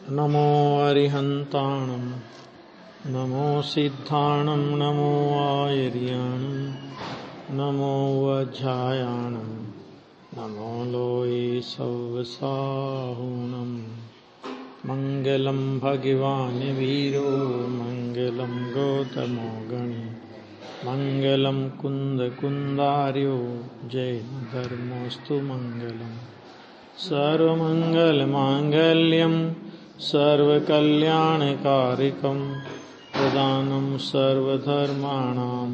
नमो अरिहन्ताणं नमो सिद्धाणं नमो आयर्याणं नमो वज्रायाणं नमो लोये सव्वसाहुणं मङ्गलं भगवान् वीरो मङ्गलं गौतमो गणी मङ्गलं कुन्दकुन्दार्यो जैनधर्मोऽस्तु मङ्गलम् सर्वमङ्गलमाङ्गल्यं सर्वकल्याणकारिकं प्रदानं सर्वधर्माणां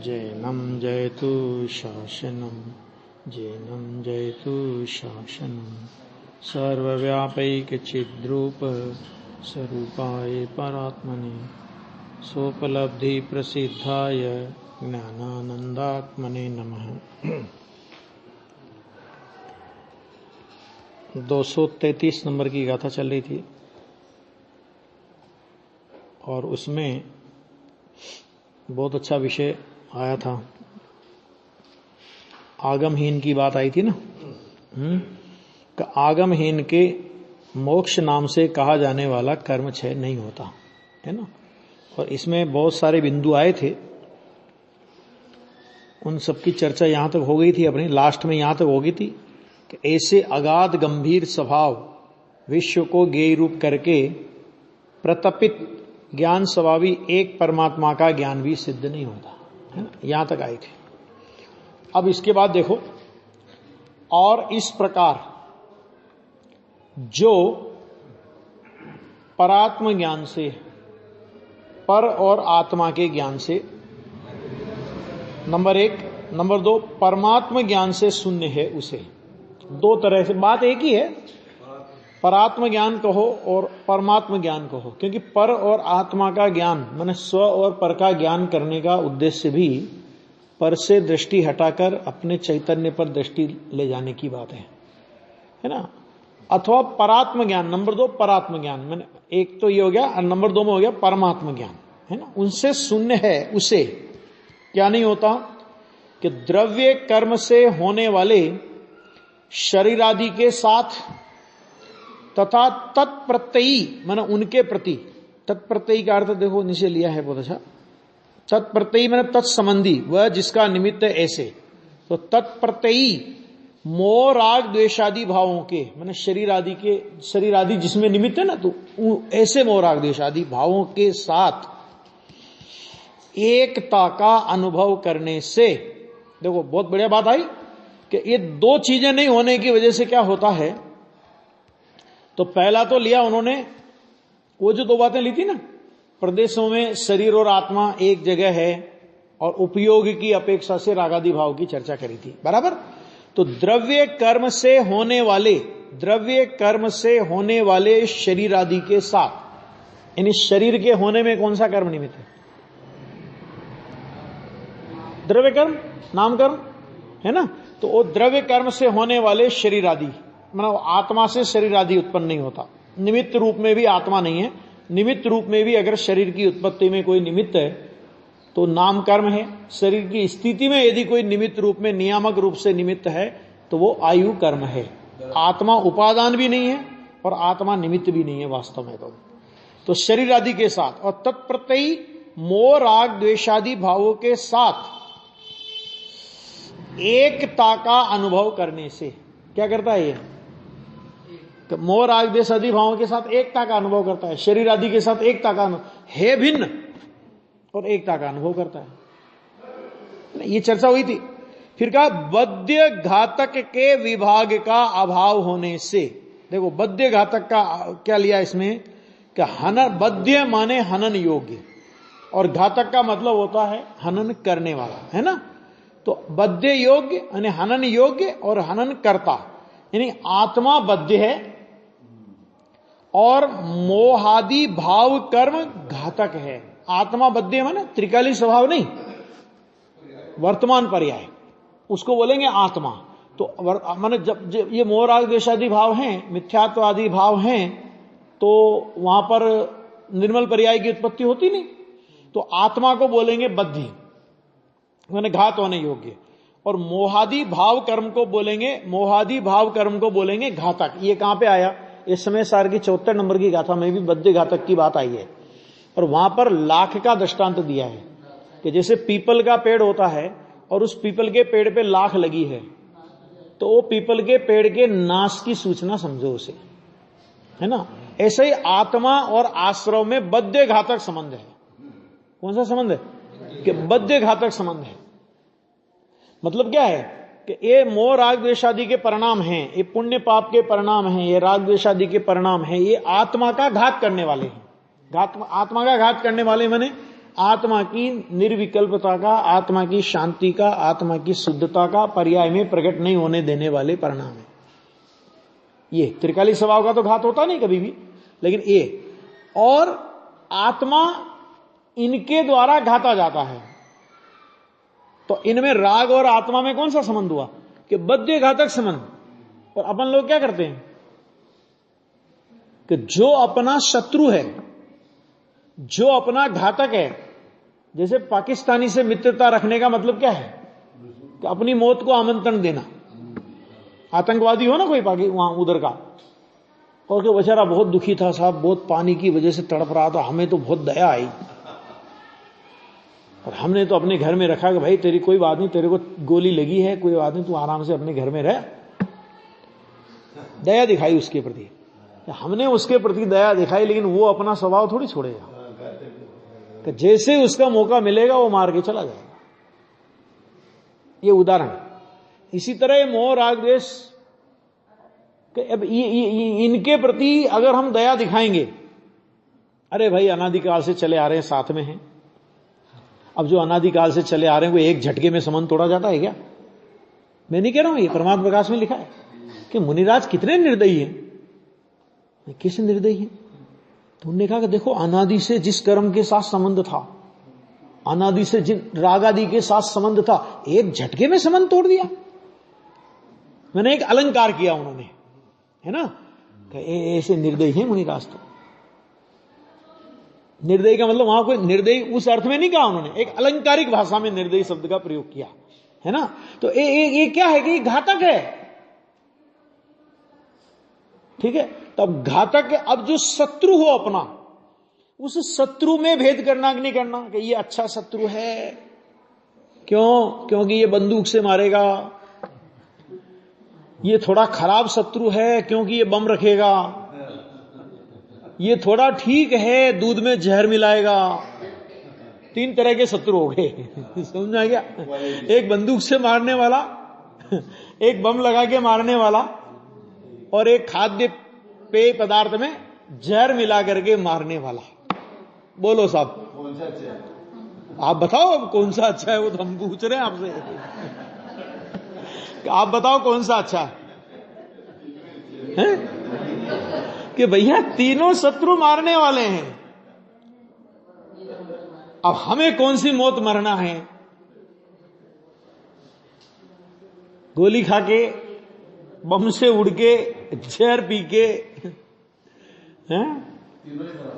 जैनं जयतु शासनं जैनं जयतु शासनं सर्वव्यापैकचिद्रूप स्वरूपाय परात्मने सोपलब्धिप्रसिद्धाय ज्ञानानन्दात्मने नमः। 233 नंबर की गाथा चल रही थी और उसमें बहुत अच्छा विषय आया था। आगमहीन की बात आई थी ना। आगमहीन के मोक्ष नाम से कहा जाने वाला कर्म क्षय नहीं होता है ना। और इसमें बहुत सारे बिंदु आए थे, उन सबकी चर्चा यहां तक हो गई थी। अपनी लास्ट में यहां तक हो गई थी कि ऐसे अगाध गंभीर स्वभाव विश्व को ज्ञेय रूप करके प्रतपित ज्ञान स्वभावी एक परमात्मा का ज्ञान भी सिद्ध नहीं होता है ना। यहां तक आए थे। अब इसके बाद देखो, और इस प्रकार जो परात्म ज्ञान से, पर और आत्मा के ज्ञान से, नंबर 1, नंबर 2 परमात्म ज्ञान से शून्य है, उसे दो तरह से बात एक ही है। परात्म ज्ञान कहो और परमात्म ज्ञान कहो, क्योंकि पर और आत्मा का ज्ञान माने स्व और पर का ज्ञान करने का उद्देश्य भी पर से दृष्टि हटाकर अपने चैतन्य पर दृष्टि ले जाने की बात है ना। अथवा परात्म ज्ञान, नंबर 2 परात्म ज्ञान, मैंने एक तो ये हो गया और नंबर 2 में हो गया परमात्म ज्ञान है ना। उनसे शून्य है, उसे क्या नहीं होता कि द्रव्य कर्म से होने वाले शरीर आदि के साथ तथा तत्प्रत्ययी माने उनके प्रति, तत्प्रत्ययी का अर्थ देखो नीचे लिया है बहुत अच्छा। तत्प्रत्ययी माने तत्संबंधी, वह जिसका निमित्त है ऐसे, तो तत्प्रत्ययी मोह राग द्वेषादि भावों के माने शरीर आदि के, शरीर आदि जिसमें निमित्त है ना, तो ऐसे मोह राग द्वेषादि भावों के साथ एकता का अनुभव करने से, देखो बहुत बढ़िया बात आई कि ये दो चीजें नहीं होने की वजह से क्या होता है। तो पहला तो लिया उन्होंने, वो जो दो बातें ली थी ना, प्रदेशों में शरीर और आत्मा एक जगह है और उपयोग की अपेक्षा से रागादि भाव की चर्चा करी थी, बराबर। तो द्रव्य कर्म से होने वाले, द्रव्य कर्म से होने वाले शरीर आदि के साथ, यानी शरीर के होने में कौन सा कर्म निमित्त है? द्रव्य कर्म, नाम कर्म है ना। तो वो द्रव्य कर्म से होने वाले शरीर आदि, मतलब आत्मा से शरीर आदि उत्पन्न नहीं होता। निमित्त रूप में भी आत्मा नहीं है, निमित्त रूप में भी अगर शरीर की उत्पत्ति में कोई निमित्त है तो नाम कर्म है। शरीर की स्थिति में यदि कोई निमित्त रूप में, नियामक रूप से निमित्त है तो वो आयु कर्म है। आत्मा उपादान भी नहीं है और आत्मा निमित्त भी नहीं है वास्तव में। तो शरीर आदि के साथ और तत्प्रत्ययी मोह राग द्वेषादि भावों के साथ एकता का अनुभव करने से क्या करता है? ये मोह राग द्वेष आदि भावों के साथ एकता का अनुभव करता है, शरीर आदि के साथ एकता का अनुभव है, भिन्न और एकता का अनुभव करता है। ये चर्चा हुई थी। फिर कहा बद्य घातक के विभाग का अभाव होने से, देखो बद्य घातक का क्या लिया इसमें कि हनन, बद्य माने हनन योग्य और घातक का मतलब होता है हनन करने वाला, है ना। तो बद्य योग्य यानी हनन योग्य और हनन करता, यानी आत्मा बद्य है और मोहादि भाव कर्म घातक है। आत्मा बद्य माने त्रिकाली स्वभाव नहीं, वर्तमान पर्याय, उसको बोलेंगे आत्मा। तो माने जब ये मोह राग द्वेषादि भाव हैं, मिथ्यात्व आदि भाव हैं, तो वहां पर निर्मल पर्याय की उत्पत्ति होती नहीं। तो आत्मा को बोलेंगे बद्धि माने घात होने योग्य, और मोहादि भाव कर्म को बोलेंगे, मोहादि भाव कर्म को बोलेंगे घातक। ये कहां पे आया? इस समय सार की 74 नंबर की गाथा में भी बद्य घातक की बात आई है, और वहां पर लाख का दृष्टांत दिया है कि जैसे पीपल का पेड़ होता है और उस पीपल के पेड़ पे लाख लगी है, तो वो पीपल के पेड़ के नाश की सूचना समझो उसे, है ना। ऐसे ही आत्मा और आश्रव में बद्य घातक संबंध है। कौन सा संबंध है? कि बद्य घातक संबंध है। मतलब क्या है कि ये मोह राग द्वेष आदि के परिणाम हैं, ये पुण्य पाप के परिणाम हैं, ये राग द्वेष आदि के परिणाम हैं, ये आत्मा का घात करने वाले हैं। आत्मा का घात करने वाले माने आत्मा की निर्विकल्पता का, आत्मा की शांति का, आत्मा की शुद्धता का पर्याय में प्रकट नहीं होने देने वाले परिणाम है। ये त्रिकाली स्वभाव का तो घात होता नहीं कभी भी, लेकिन ये और आत्मा इनके द्वारा घाता जाता है। तो इनमें राग और आत्मा में कौन सा संबंध हुआ? कि बद्य घातक संबंध। और अपन लोग क्या करते हैं कि जो अपना शत्रु है, जो अपना घातक है, जैसे पाकिस्तानी से मित्रता रखने का मतलब क्या है कि अपनी मौत को आमंत्रण देना। आतंकवादी हो ना कोई वहां उधर का, और कि बेचारा बहुत दुखी था साहब, बहुत पानी की वजह से तड़प रहा था, हमें तो बहुत दया आई और हमने तो अपने घर में रखा कि भाई तेरी कोई बात नहीं, तेरे को गोली लगी है, कोई बात नहीं, तू आराम से अपने घर में रह। दया दिखाई उसके प्रति, हमने उसके प्रति दया दिखाई, लेकिन वो अपना स्वभाव थोड़ी छोड़ेगा कि जैसे उसका मौका मिलेगा वो मार के चला जाएगा। ये उदाहरण। इसी तरह मोह राग द्वेष, अब इनके प्रति अगर हम दया दिखाएंगे, अरे भाई अनादिकाल से चले आ रहे हैं, साथ में हैं, अब जो अनादिकाल से चले आ रहे हैं वो एक झटके में संबंध तोड़ा जाता है क्या? मैं नहीं कह रहा हूं, ये परमात्मा प्रकाश में लिखा है कि मुनिराज कितने निर्दयी हैं। किस निर्दयी है? तो उन्होंने कहा कि देखो अनादि से जिस कर्म के साथ संबंध था, अनादि से जिन राग आदि के साथ संबंध था, एक झटके में संबंध तोड़ दिया। मैंने एक अलंकार किया उन्होंने, है ना, ऐसे निर्दयी है मुनिराज। तो निर्दयी का मतलब वहां कोई निर्दयी उस अर्थ में नहीं कहा उन्होंने, एक अलंकारिक भाषा में निर्दयी शब्द का प्रयोग किया, है ना। तो ये क्या है कि घातक है, ठीक है। तब घातक, अब जो शत्रु हो अपना, उस शत्रु में भेद करना कि नहीं करना कि ये अच्छा शत्रु है, क्यों? क्योंकि ये बंदूक से मारेगा। ये थोड़ा खराब शत्रु है क्योंकि ये बम रखेगा। ये थोड़ा ठीक है, दूध में जहर मिलाएगा। 3 तरह के शत्रु हो गए। समझा गया? एक बंदूक से मारने वाला, एक बम लगा के मारने वाला, और एक खाद्य पेय पदार्थ में जहर मिला करके मारने वाला। बोलो साहब, कौन सा अच्छा है? आप बताओ अब कौन सा अच्छा है, वो तो हम पूछ रहे हैं आपसे। आप बताओ कौन सा अच्छा है? कि भैया तीनों शत्रु मारने वाले हैं, अब हमें कौन सी मौत मरना है? गोली खा के, बम से उड़ के, जहर पी के, हैं?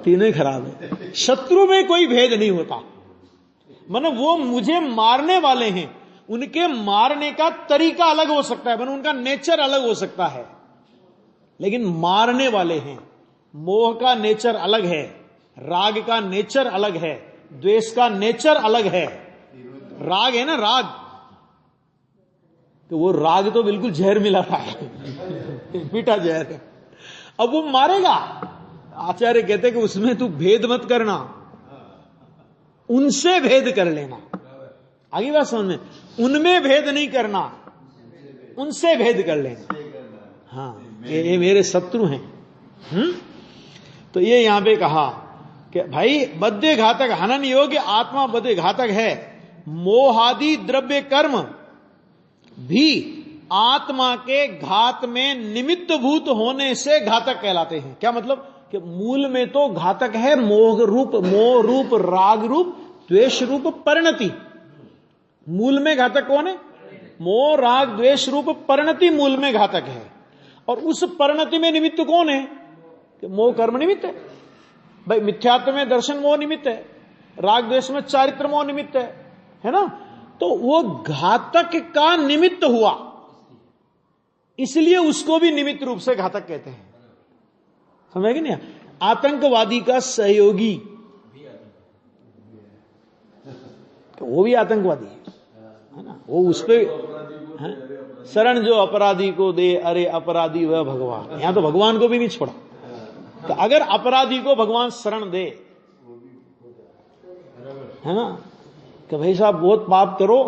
तीनों ही खराब है। शत्रु में कोई भेद नहीं होता, मतलब वो मुझे मारने वाले हैं, उनके मारने का तरीका अलग हो सकता है, मतलब उनका नेचर अलग हो सकता है, लेकिन मारने वाले हैं। मोह का नेचर अलग है, राग का नेचर अलग है, द्वेष का नेचर अलग है। राग है ना, राग, तो वो राग तो बिल्कुल जहर मिला रहा है, मीठा जहर है। अब वो मारेगा। आचार्य कहते कि उसमें तू भेद मत करना, उनसे भेद कर लेना। आगे बात समझ में? उनमें भेद नहीं करना, उनसे भेद कर लेना। हाँ, ये मेरे शत्रु हैं। तो ये यहां पे कहा कि भाई बद्य घातक, हनन योग्य आत्मा बद्य घातक है। मोहादि द्रव्य कर्म भी आत्मा के घात में निमित्त भूत होने से घातक कहलाते हैं। क्या मतलब? कि मूल में तो घातक है मोह रूप राग रूप द्वेष रूप परिणति। मूल में घातक कौन है? मोह राग द्वेष रूप परिणति मूल में घातक है। और उस परिणति में निमित्त कौन है? कि मोह कर्म निमित्त है भाई। मिथ्यात्व में दर्शन मोह निमित्त है, राग द्वेष में चारित्र मोह निमित्त है ना। तो वो घातक का निमित्त हुआ, इसलिए उसको भी निमित्त रूप से घातक कहते हैं। समझ गए नहीं? आतंकवादी का सहयोगी तो वो भी आतंकवादी है ना? वो उस पे शरण जो अपराधी को दे, अरे अपराधी वह भगवान। यहां तो भगवान को भी नहीं छोड़ा। तो अगर अपराधी को भगवान शरण दे, है ना, कि भाई साहब बहुत पाप करो,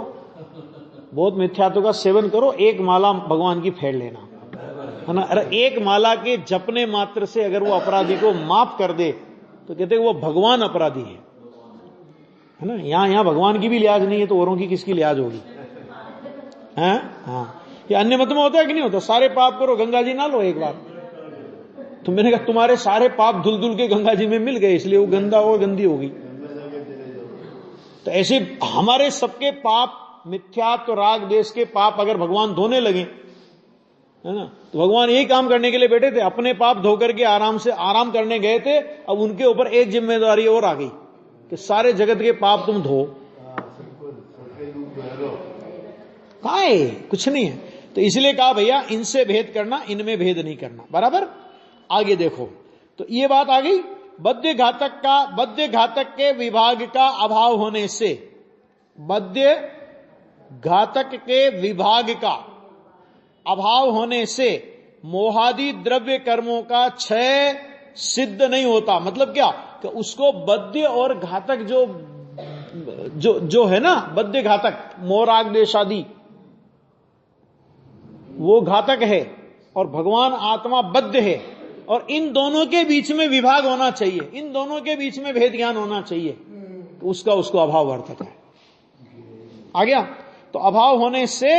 बहुत मिथ्यात्व का सेवन करो, एक माला भगवान की फेर लेना, है ना। अरे एक माला के जपने मात्र से अगर वो अपराधी को माफ कर दे तो कहते वो भगवान अपराधी है ना। यहां भगवान की भी लिहाज नहीं है तो औरों की किसकी लिहाज होगी? हैं? हाँ, ये अन्य मत में होता है कि नहीं होता? सारे पाप करो, गंगा जी ना लो एक बार। तो मैंने कहा तुम्हारे सारे पाप धुल धुल के गंगा जी में मिल गए, इसलिए वो गंदा और गंदी होगी। तो ऐसे हमारे सबके पाप, मिथ्यात्व, राग, देश के पाप अगर भगवान धोने लगे, है ना, तो भगवान यही काम करने के लिए बैठे थे। अपने पाप धो करके आराम से आराम करने गए थे। अब उनके ऊपर एक जिम्मेदारी और आ गई कि सारे जगत के पाप तुम धो। कहाँ है? कुछ नहीं है। तो इसलिए कहा भैया इनसे भेद करना, इनमें भेद नहीं करना। बराबर? आगे देखो, तो ये बात आ गई। बद्य घातक के विभाग का अभाव होने से, बद्य घातक के विभाग का अभाव होने से मोहादि द्रव्य कर्मों का क्षय सिद्ध नहीं होता। मतलब क्या? कि उसको बद्य और घातक जो है ना, बद्य घातक, मोराग देशादि, वो घातक है और भगवान आत्मा बद्ध है। और इन दोनों के बीच में विभाग होना चाहिए, इन दोनों के बीच में भेद ज्ञान होना चाहिए, तो उसको अभाव वर्तता है। आ गया? तो अभाव होने से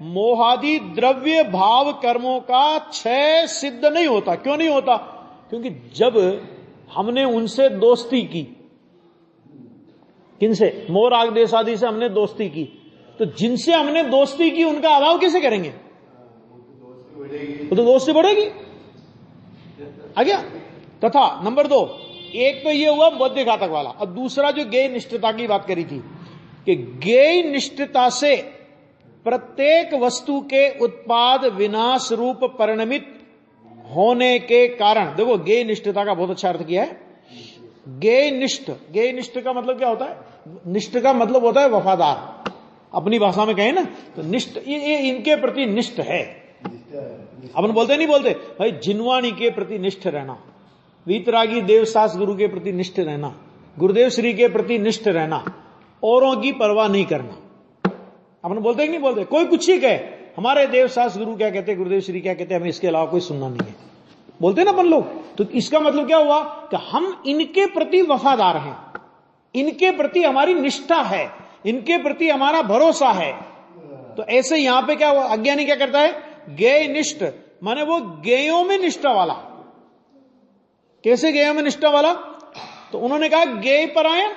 मोहादि द्रव्य भाव कर्मों का क्षय सिद्ध नहीं होता। क्यों नहीं होता? क्योंकि जब हमने उनसे दोस्ती की, किनसे? मोर आग देश आदि से हमने दोस्ती की, तो जिनसे हमने दोस्ती की उनका अभाव कैसे करेंगे? वो तो दोस्ती बढ़ेगी। आ गया? तथा नंबर 2, एक तो ये हुआ बद्य घातक वाला। अब दूसरा जो गेय निष्ठता की बात करी थी, कि गेय निष्ठता से प्रत्येक वस्तु के उत्पाद विनाश रूप परिणमित होने के कारण, देखो गेय निष्ठता का बहुत अच्छा अर्थ किया है। गेय निष्ठ का मतलब क्या होता है? निष्ठ का मतलब होता है वफादार। अपनी भाषा में कहें ना तो निष्ठ, ये इनके प्रति निष्ठ है। अपन बोलते नहीं बोलते भाई, जिनवाणी के प्रति निष्ठ रहना, वीतरागी देवसास गुरु के प्रति निष्ठ रहना, गुरुदेव श्री के प्रति निष्ठ रहना, औरों की परवाह नहीं करना। अपन बोलते नहीं बोलते? कोई कुछ ही कहे, हमारे देवसास गुरु क्या कहते, गुरुदेव श्री क्या कहते, हमें इसके अलावा कोई सुनना नहीं है, बोलते ना अपन लोग। तो इसका मतलब क्या हुआ कि हम इनके प्रति वफादार हैं, इनके प्रति हमारी निष्ठा है, इनके प्रति हमारा भरोसा है। तो ऐसे यहां पे क्या हुआ? अज्ञानी क्या करता है? गेय निष्ठ, माने वो गेयों में निष्ठा वाला। कैसे गेयों में निष्ठा वाला? तो उन्होंने कहा गेय परायण,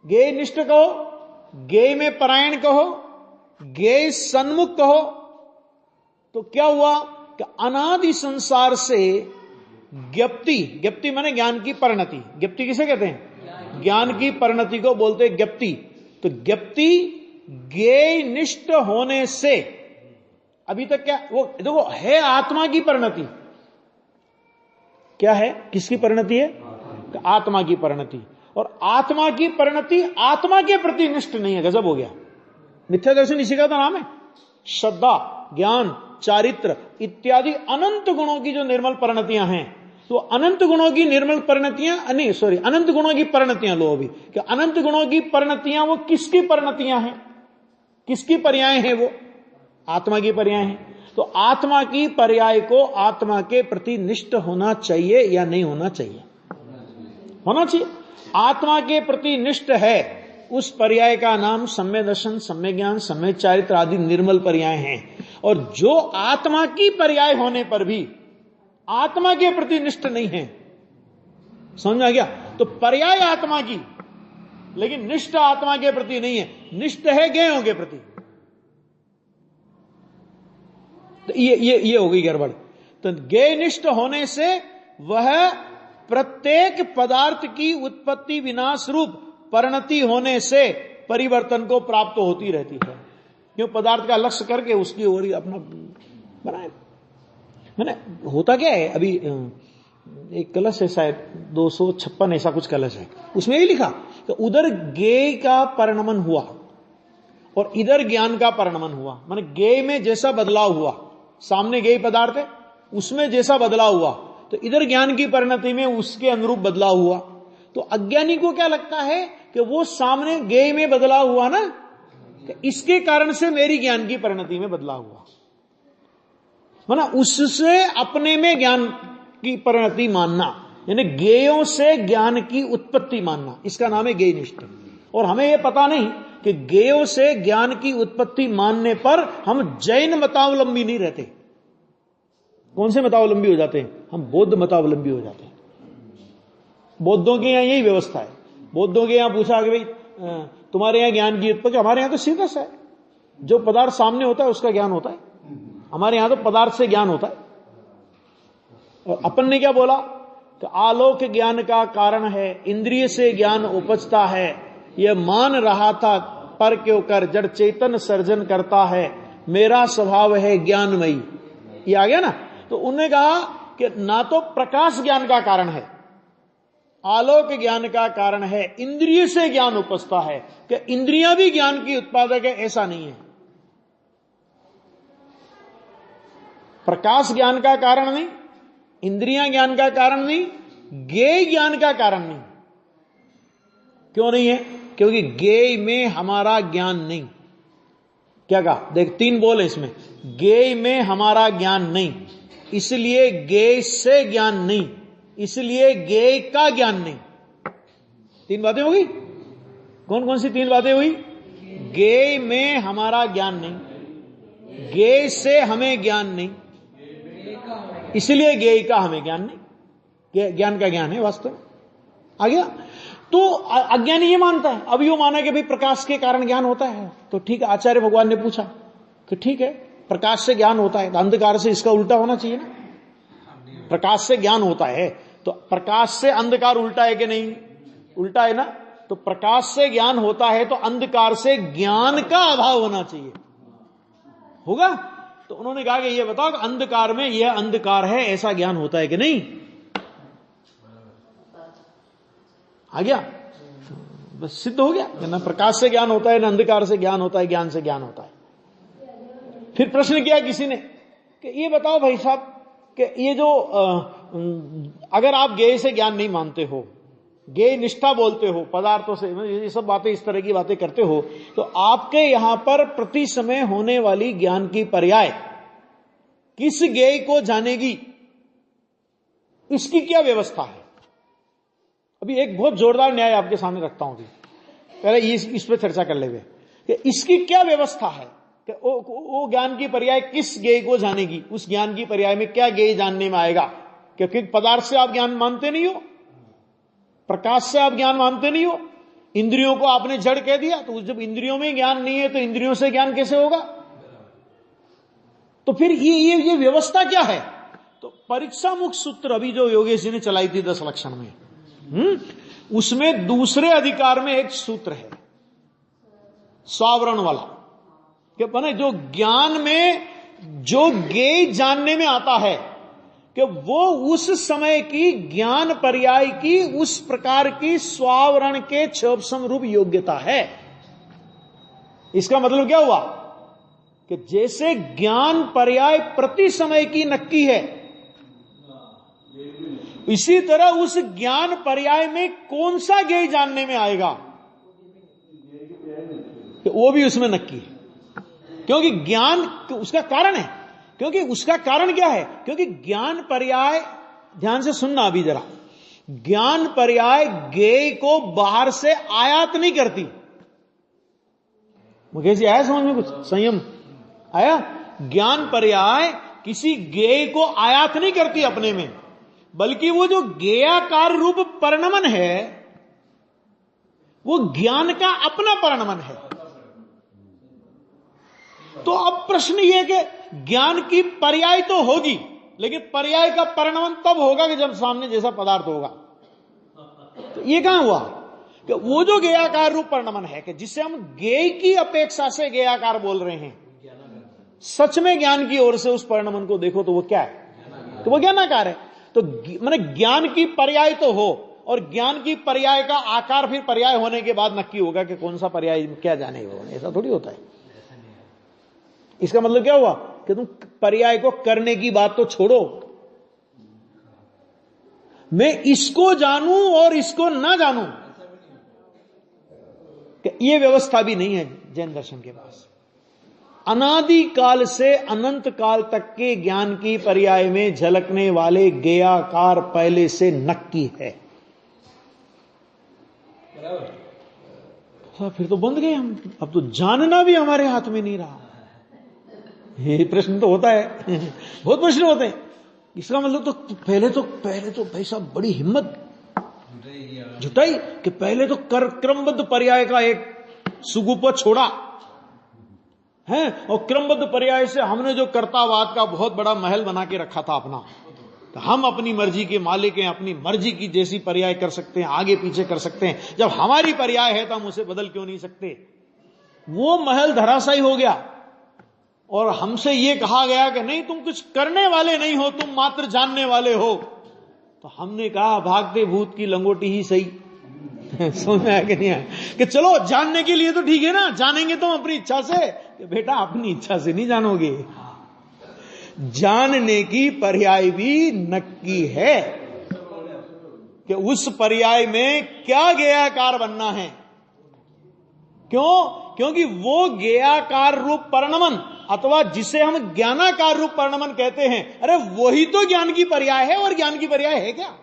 गेय निष्ठ कहो, गेय में परायण कहो, गेय सन्मुख कहो। तो क्या हुआ कि अनादि संसार से ज्ञप्ति माने ज्ञान की परिणति। ज्ञप्ति किसे कहते हैं? ज्ञान की परिणति को बोलते हैं ज्ञप्ति। तो ज्ञप्ति गेय निष्ठ होने से अभी तक क्या वो देखो है आत्मा की परिणति। क्या है? किसकी परिणति है? आत्मा की परिणति। और आत्मा की परिणति आत्मा के प्रति निष्ठ नहीं है। गजब हो गया। मिथ्या दर्शन इसी का तो नाम है। श्रद्धा, ज्ञान, चारित्र इत्यादि अनंत गुणों की जो निर्मल परिणतियां हैं, तो अनंत गुणों की निर्मल परिणतियां अनंत गुणों की परिणतियां लो अभी कि अनंत गुणों की परिणतियां वो किसकी परिणतियां हैं? किसकी पर्याय हैं? वो आत्मा की पर्याय हैं। तो आत्मा की पर्याय को आत्मा के प्रति निष्ठ होना चाहिए या नहीं होना चाहिए? होना चाहिए। आत्मा के प्रति निष्ठ है, उस पर्याय का नाम सम्य दर्शन, सम्य ज्ञान, सम्य चारित्र आदि निर्मल पर्याय हैं। और जो आत्मा की पर्याय होने पर भी आत्मा के प्रति निष्ठ नहीं है, समझ आ गया? तो पर्याय आत्मा की, लेकिन निष्ठ आत्मा के प्रति नहीं है, निष्ठ है ज्ञेयों के प्रति। तो ये हो गई गड़बड़। तो ज्ञेय निष्ठ होने से वह प्रत्येक पदार्थ की उत्पत्ति विनाश रूप परिणति होने से परिवर्तन को प्राप्त होती रहती है। क्यों? पदार्थ का लक्ष्य करके उसकी ओर अपना बनाए। मैंने होता क्या है, अभी एक कलश है शायद 256 ऐसा कुछ कलश है, उसमें ही लिखा कि उधर ज्ञेय का परिणमन हुआ और इधर ज्ञान का परिणमन हुआ। माने ज्ञेय में जैसा बदलाव हुआ, सामने ज्ञेय पदार्थ है उसमें जैसा बदलाव हुआ, तो इधर ज्ञान की परिणति में उसके अनुरूप बदलाव हुआ। तो अज्ञानी को क्या लगता है कि वो सामने ज्ञेय में बदलाव हुआ ना, कि इसके कारण से मेरी ज्ञान की परिणति में बदलाव हुआ, माना उससे अपने में ज्ञान की परिणति मानना, यानी ज्ञेयों से ज्ञान की उत्पत्ति मानना, इसका नाम है ज्ञेय निष्ठा। और हमें यह पता नहीं कि ज्ञेयों से ज्ञान की उत्पत्ति मानने पर हम जैन मतावलंबी नहीं रहते। कौन से मतावलंबी हो जाते हैं? हम बौद्ध मतावलंबी हो जाते हैं। बौद्धों के यहां यही व्यवस्था है। बौद्धों के यहां पूछा कि भाई तुम्हारे यहां ज्ञान की उत्पत्ति, हमारे यहां तो सीधा सा है, जो पदार्थ सामने होता है उसका ज्ञान होता है। हमारे यहां तो पदार्थ से ज्ञान होता है। और अपन ने क्या बोला कि आलोक ज्ञान का कारण है, इंद्रिय से ज्ञान उपजता है, यह मान रहा था पर क्यों कर जड़ चेतन सर्जन करता है, मेरा स्वभाव है ज्ञानमयी। ये आ गया ना। तो उन्होंने कहा कि ना तो प्रकाश ज्ञान का कारण है, आलोक ज्ञान का कारण है, इंद्रिय से ज्ञान उपजता है, कि इंद्रियां भी ज्ञान की उत्पादक है, ऐसा नहीं है। प्रकाश ज्ञान का कारण नहीं, इंद्रियां ज्ञान का कारण नहीं, ज्ञेय ज्ञान का कारण नहीं। क्यों नहीं है? क्योंकि ज्ञेय में हमारा ज्ञान नहीं। क्या कहा? देख, 3 बोल है इसमें। ज्ञेय में हमारा ज्ञान नहीं, इसलिए ज्ञेय से ज्ञान नहीं, इसलिए ज्ञेय का ज्ञान नहीं। 3 बातें हो गई। कौन कौन सी 3 बातें हुई? ज्ञेय में हमारा ज्ञान नहीं, ज्ञेय से हमें ज्ञान नहीं, इसलिए ज्ञेय का हमें ज्ञान नहीं। ज्ञान का ज्ञान है वास्तव। आ गया। तो अज्ञानी ये मानता है। अब यो माना कि भाई प्रकाश के कारण ज्ञान होता है, तो ठीक है। आचार्य भगवान ने पूछा कि ठीक है, प्रकाश से ज्ञान होता है, अंधकार से इसका उल्टा होना चाहिए ना। प्रकाश से ज्ञान होता है तो प्रकाश से अंधकार उल्टा है कि नहीं? उल्टा है ना। तो प्रकाश से ज्ञान होता है तो अंधकार से ज्ञान का अभाव होना चाहिए, होगा। तो उन्होंने कहा कि ये बताओ कि अंधकार में यह अंधकार है ऐसा ज्ञान होता है कि नहीं? आ गया, बस सिद्ध हो गया कि ना प्रकाश से ज्ञान होता है ना अंधकार से ज्ञान होता है, ज्ञान से ज्ञान होता है। फिर प्रश्न किया किसी ने कि ये बताओ भाई साहब कि ये जो अगर आप ज्ञेय से ज्ञान नहीं मानते हो, ज्ञेय निष्ठा बोलते हो, पदार्थों से ये सब बातें, इस तरह की बातें करते हो, तो आपके यहां पर प्रति समय होने वाली ज्ञान की पर्याय किस ज्ञेय को जानेगी, इसकी क्या व्यवस्था है? अभी एक बहुत जोरदार न्याय आपके सामने रखता हूं। पहले इस पर चर्चा कर लेंगे कि इसकी क्या व्यवस्था है, कि वो ज्ञान की पर्याय किस ज्ञेय को जानेगी, उस ज्ञान की पर्याय में क्या ज्ञेय जानने में आएगा। क्योंकि पदार्थ से आप ज्ञान मानते नहीं हो, प्रकाश से आप ज्ञान मानते नहीं हो, इंद्रियों को आपने जड़ कह दिया, तो जब इंद्रियों में ज्ञान नहीं है तो इंद्रियों से ज्ञान कैसे होगा? तो फिर ये व्यवस्था क्या है? तो परीक्षा मुख सूत्र अभी जो योगेश जी ने चलाई थी 10 लक्षण में, उसमें दूसरे अधिकार में एक सूत्र है स्वावरण वाला, कि बने जो ज्ञान में जो ज्ञेय जानने में आता है कि वो उस समय की ज्ञान पर्याय की उस प्रकार की स्वावरण के क्षोभसम रूप योग्यता है। इसका मतलब क्या हुआ कि जैसे ज्ञान पर्याय प्रति समय की नक्की है, इसी तरह उस ज्ञान पर्याय में कौन सा ज्ञेय जानने में आएगा कि वो भी उसमें नक्की है। क्योंकि ज्ञान उसका कारण है, क्योंकि उसका कारण क्या है? क्योंकि ज्ञान पर्याय, ध्यान से सुनना अभी जरा, ज्ञान पर्याय ज्ञेय को बाहर से आयात नहीं करती। मुकेश जी आया समझ में कुछ? संयम आया? ज्ञान पर्याय किसी ज्ञेय को आयात नहीं करती अपने में, बल्कि वो जो ज्ञेयाकार रूप परिणमन है वो ज्ञान का अपना परिणमन है। तो अब प्रश्न यह कि ज्ञान की पर्याय तो होगी, लेकिन पर्याय का परिणमन तब होगा कि जब सामने जैसा पदार्थ होगा। तो ये कहां हुआ कि वो जो ज्ञेयाकार रूप परिणमन है, कि जिसे हम ज्ञेय की अपेक्षा से ज्ञेयाकार बोल रहे हैं, सच में ज्ञान की ओर से उस परिणमन को देखो तो वो क्या है? तो वो ज्ञानाकार है। तो माने ज्ञान की पर्याय तो हो, और ज्ञान की पर्याय का आकार फिर पर्याय होने के बाद नक्की होगा कि कौन सा पर्याय क्या जाने वो, ऐसा थोड़ी होता है। इसका मतलब क्या हुआ कि तुम पर्याय को करने की बात तो छोड़ो, मैं इसको जानूं और इसको ना जानूं, ये व्यवस्था भी नहीं है जैन दर्शन के पास। अनादि काल से अनंत काल तक के ज्ञान की पर्याय में झलकने वाले ज्ञेयाकार पहले से नक्की है। फिर तो बंद गए हम, अब तो जानना भी हमारे हाथ में नहीं रहा। ये प्रश्न तो होता है बहुत प्रश्न होते हैं। इसका मतलब तो पहले तो भाई साहब बड़ी हिम्मत जुटाई कि पहले तो क्रमबद्ध पर्याय का एक सुगुप छोड़ा है, और क्रमबद्ध पर्याय से हमने जो कर्तावाद का बहुत बड़ा महल बना के रखा था अपना, तो हम अपनी मर्जी के मालिक हैं, अपनी मर्जी की जैसी पर्याय कर सकते हैं, आगे पीछे कर सकते हैं। जब हमारी पर्याय है तो हम उसे बदल क्यों नहीं सकते। वो महल धराशायी हो गया और हमसे ये कहा गया कि नहीं तुम कुछ करने वाले नहीं हो, तुम मात्र जानने वाले हो। तो हमने कहा भागते भूत की लंगोटी ही सही समझ में आया कि नहीं आया, कि चलो जानने के लिए तो ठीक है ना, जानेंगे तो अपनी इच्छा से। कि बेटा अपनी इच्छा से नहीं जानोगे, जानने की पर्याय भी नक्की है कि उस पर्याय में क्या ज्ञेयाकार बनना है। क्यों? क्योंकि वो ज्ञेयाकार रूप परिणमन अथवा जिसे हम ज्ञानाकार रूप परिणमन कहते हैं, अरे वही तो ज्ञान की पर्याय है, और ज्ञान की पर्याय है क्या?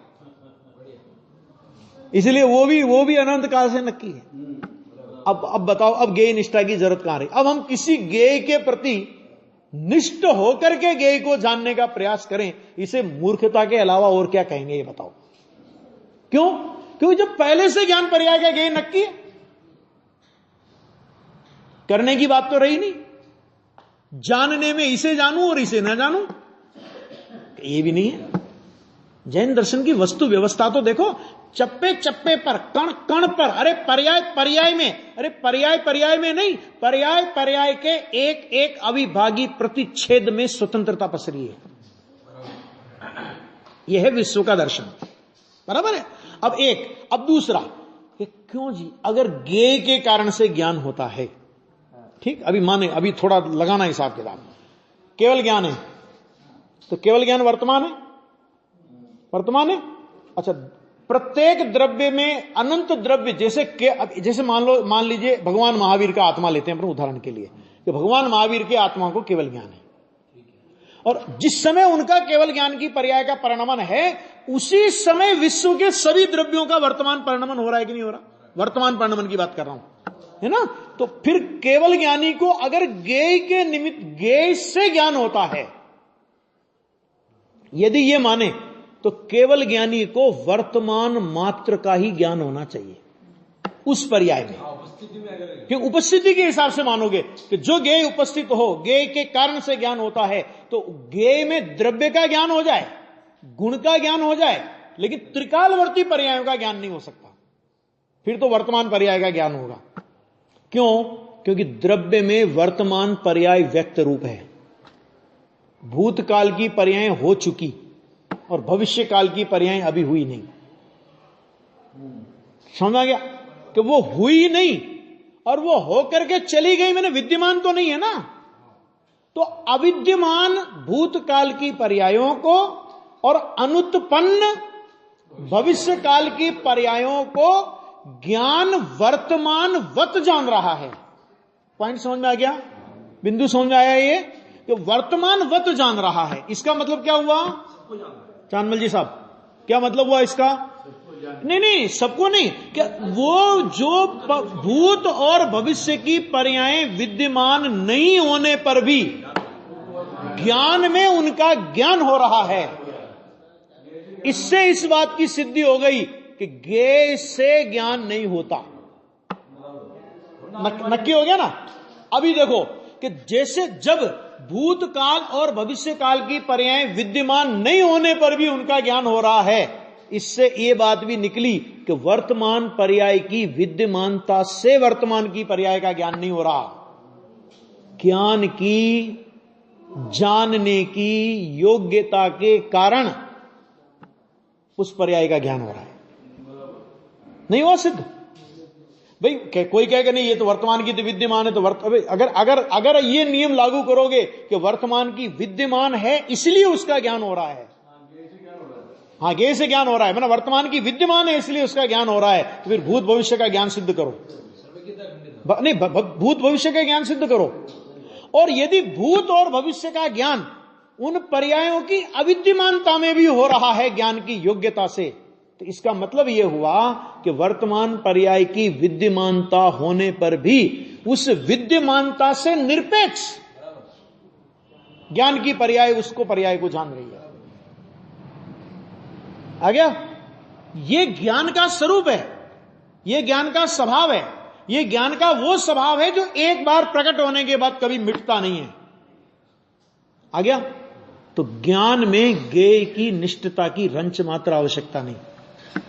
इसलिए वो भी अनंत काल से नक्की है। अब बताओ, अब ज्ञेय निष्ठा की जरूरत कहां रही? अब हम किसी ज्ञेय के प्रति निष्ठ होकर के ज्ञेय को जानने का प्रयास करें, इसे मूर्खता के अलावा और क्या कहेंगे ये बताओ? क्यों? क्योंकि जब पहले से ज्ञान पर्याय का ज्ञेय नक्की है, करने की बात तो रही नहीं। जानने में इसे जानूं और इसे ना जानूं, ये भी नहीं है। जैन दर्शन की वस्तु व्यवस्था तो देखो, चप्पे चप्पे पर, कण कण पर, अरे पर्याय पर्याय में, अरे पर्याय में नहीं, पर्याय के एक एक अविभागी प्रतिच्छेद में स्वतंत्रता पसरी है। यह है विश्व का दर्शन, बराबर है। अब दूसरा कि क्यों जी, अगर ज्ञेय के कारण से ज्ञान होता है, ठीक, अभी थोड़ा लगाना हिसाब किताब, केवल ज्ञान है तो केवल ज्ञान वर्तमान है। अच्छा, प्रत्येक द्रव्य में अनंत द्रव्य, जैसे मान लीजिए भगवान महावीर का आत्मा लेते हैं अपने उदाहरण के लिए, कि भगवान महावीर के आत्मा को केवल ज्ञान है, और जिस समय उनका केवल ज्ञान की पर्याय का परिणमन है, उसी समय विश्व के सभी द्रव्यों का वर्तमान परिणमन हो रहा है कि नहीं हो रहा? वर्तमान परिणमन की बात कर रहा हूं, है ना? तो फिर केवल ज्ञानी को अगर ज्ञेय के निमित्त ज्ञेय से ज्ञान होता है, यदि ये माने, तो केवल ज्ञानी को वर्तमान मात्र का ही ज्ञान होना चाहिए उस पर्याय में। कि उपस्थिति के हिसाब से मानोगे कि जो ज्ञेय उपस्थित हो, ज्ञेय के कारण से ज्ञान होता है, तो ज्ञेय में द्रव्य का ज्ञान हो जाए, गुण का ज्ञान हो जाए, लेकिन त्रिकालवर्ती पर्यायों का ज्ञान नहीं हो सकता। फिर तो वर्तमान पर्याय का ज्ञान होगा। क्यों? क्योंकि द्रव्य में वर्तमान पर्याय व्यक्त रूप है, भूतकाल की पर्याय हो चुकी और भविष्य काल की पर्याय अभी हुई नहीं। समझा गया? कि वो हुई नहीं और वो होकर के चली गई, मैंने विद्यमान तो नहीं है ना। तो अविद्यमान भूतकाल की पर्यायों को और अनुत्पन्न भविष्य काल की पर्यायों को ज्ञान वर्तमान वत जान रहा है। पॉइंट समझ में आ गया? बिंदु समझ में आया? ये कि वर्तमान वत जान रहा है, इसका मतलब क्या हुआ चांदमल जी साहब? क्या मतलब हुआ इसका? नहीं, सबको नहीं। क्या वो जो भूत और भविष्य की पर्याय विद्यमान नहीं होने पर भी ज्ञान में उनका ज्ञान हो रहा है, इससे इस बात की सिद्धि हो गई कि ज्ञेय से ज्ञान नहीं होता। नक्की हो गया ना? अभी देखो कि जैसे जब भूतकाल और भविष्य काल की पर्याय विद्यमान नहीं होने पर भी उनका ज्ञान हो रहा है, इससे ये बात भी निकली कि वर्तमान पर्याय की विद्यमानता से वर्तमान की पर्याय का ज्ञान नहीं हो रहा। ज्ञान की जानने की योग्यता के कारण उस पर्याय का ज्ञान हो रहा है। नहीं हुआ सिद्ध? भाई कोई कहेगा नहीं ये तो वर्तमान की तो विद्यमान है, तो अगर अगर अगर ये नियम लागू करोगे कि वर्तमान की विद्यमान है इसलिए उसका ज्ञान हो रहा है, हाँ ज्ञेय से ज्ञान हो रहा है, मतलब वर्तमान की विद्यमान है इसलिए उसका ज्ञान हो रहा है, तो फिर भूत भविष्य का ज्ञान सिद्ध करो। नहीं, भूत भविष्य का ज्ञान सिद्ध करो। और यदि भूत और भविष्य का ज्ञान उन पर्यायों की अविद्यमानता में भी हो रहा है ज्ञान की योग्यता से, तो इसका मतलब यह हुआ कि वर्तमान पर्याय की विद्यमानता होने पर भी उस विद्यमानता से निरपेक्ष ज्ञान की पर्याय उसको पर्याय को जान रही है। आ गया? ये ज्ञान का स्वरूप है, ये ज्ञान का स्वभाव है, ये ज्ञान का वो स्वभाव है जो एक बार प्रकट होने के बाद कभी मिटता नहीं है। आ गया? तो ज्ञान में ज्ञेय की निष्ठता की रंच मात्र आवश्यकता नहीं।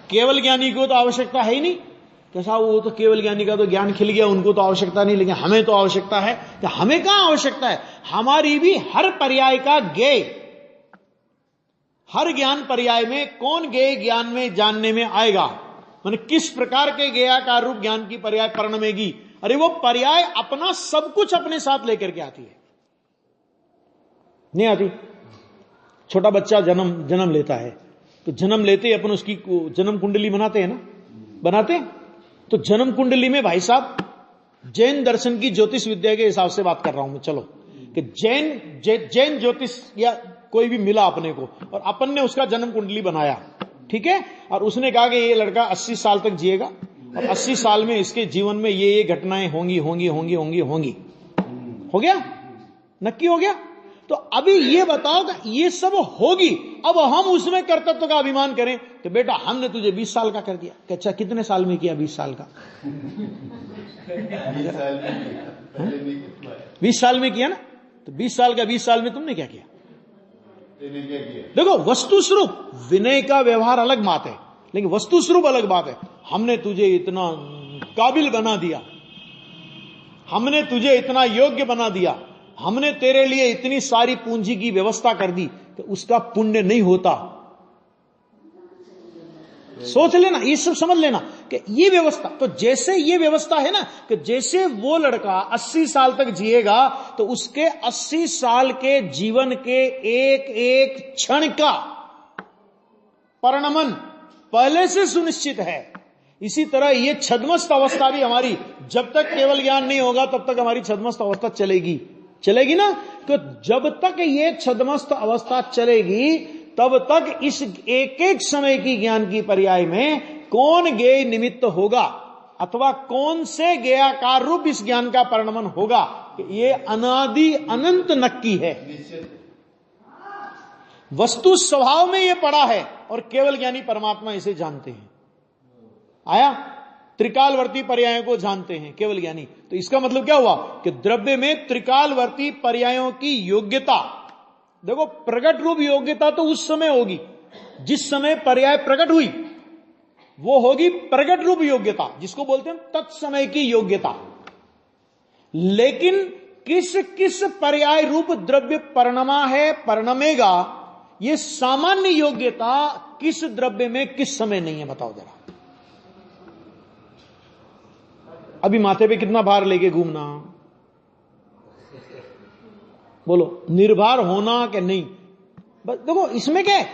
केवल ज्ञानी को तो आवश्यकता है ही नहीं। कैसा वो तो केवल ज्ञानी का तो ज्ञान खिल गया, उनको तो आवश्यकता नहीं, लेकिन हमें तो आवश्यकता है। कि हमें कहां आवश्यकता है? हमारी भी हर पर्याय का ज्ञेय, हर ज्ञान पर्याय में कौन ज्ञेय ज्ञान में जानने में आएगा, माने किस प्रकार के ज्ञेयाकार रूप ज्ञान की पर्याय परिणमेगी। अरे वो पर्याय अपना सब कुछ अपने साथ लेकर के आती है, नहीं आती? छोटा बच्चा जन्म लेता है, तो जन्म लेते ही अपन उसकी जन्म कुंडली बनाते हैं ना, बनाते हैं। तो जन्म कुंडली में भाई साहब जैन दर्शन की ज्योतिष विद्या के हिसाब से बात कर रहा हूं मैं, चलो कि जैन ज्योतिष या कोई भी मिला अपने को और अपन ने उसका जन्म कुंडली बनाया, ठीक है, और उसने कहा कि ये लड़का 80 साल तक जिएगा और 80 साल में इसके जीवन में ये घटनाएं होंगी होंगी होंगी होंगी होंगी। हो गया? नक्की हो गया? तो अभी ये बताओ कि ये सब होगी, अब हम उसमें कर्तव्य का अभिमान करें कि बेटा हमने तुझे 20 साल का कर दिया। कि अच्छा कितने साल में किया? 20 साल का 20 साल में किया ना, तो 20 साल का 20 साल में तुमने क्या किया? देखो वस्तु स्वरूप विनय का व्यवहार अलग बात है, लेकिन वस्तु स्वरूप अलग बात है। हमने तुझे इतना काबिल बना दिया, हमने तुझे इतना योग्य बना दिया, हमने तेरे लिए इतनी सारी पूंजी की व्यवस्था कर दी, तो उसका पुण्य नहीं होता। सोच लेना, ये सब समझ लेना कि ये व्यवस्था, तो जैसे ये व्यवस्था है ना कि जैसे वो लड़का 80 साल तक जिएगा तो उसके 80 साल के जीवन के एक एक क्षण का परिणमन पहले से सुनिश्चित है। इसी तरह ये छद्मस्त अवस्था भी हमारी, जब तक केवल ज्ञान नहीं होगा तब तक हमारी छद्मस्त अवस्था चलेगी ना। तो जब तक ये छद्मस्त अवस्था चलेगी तब तक इस एक एक समय की ज्ञान की पर्याय में कौन ज्ञेय निमित्त होगा अथवा कौन से ज्ञेयाकार रूप इस ज्ञान का परिणमन होगा, ये अनादि अनंत नक्की है। वस्तु स्वभाव में ये पड़ा है और केवल ज्ञानी परमात्मा इसे जानते हैं। आया? त्रिकालवर्ती पर्यायों को जानते हैं केवल ज्ञानी। तो इसका मतलब क्या हुआ कि द्रव्य में त्रिकालवर्ती पर्यायों की योग्यता, देखो प्रकट रूप योग्यता तो उस समय होगी जिस समय पर्याय प्रकट हुई, वो होगी प्रकट रूप योग्यता, जिसको बोलते हैं तत्समय की योग्यता। लेकिन किस किस पर्याय रूप द्रव्य परिणमा है, परिणमेगा, ये सामान्य योग्यता किस द्रव्य में किस समय नहीं है, बताओ जरा। अभी माथे पे कितना भार लेके घूमना, बोलो, निर्भर होना कि नहीं? बस देखो इसमें क्या है,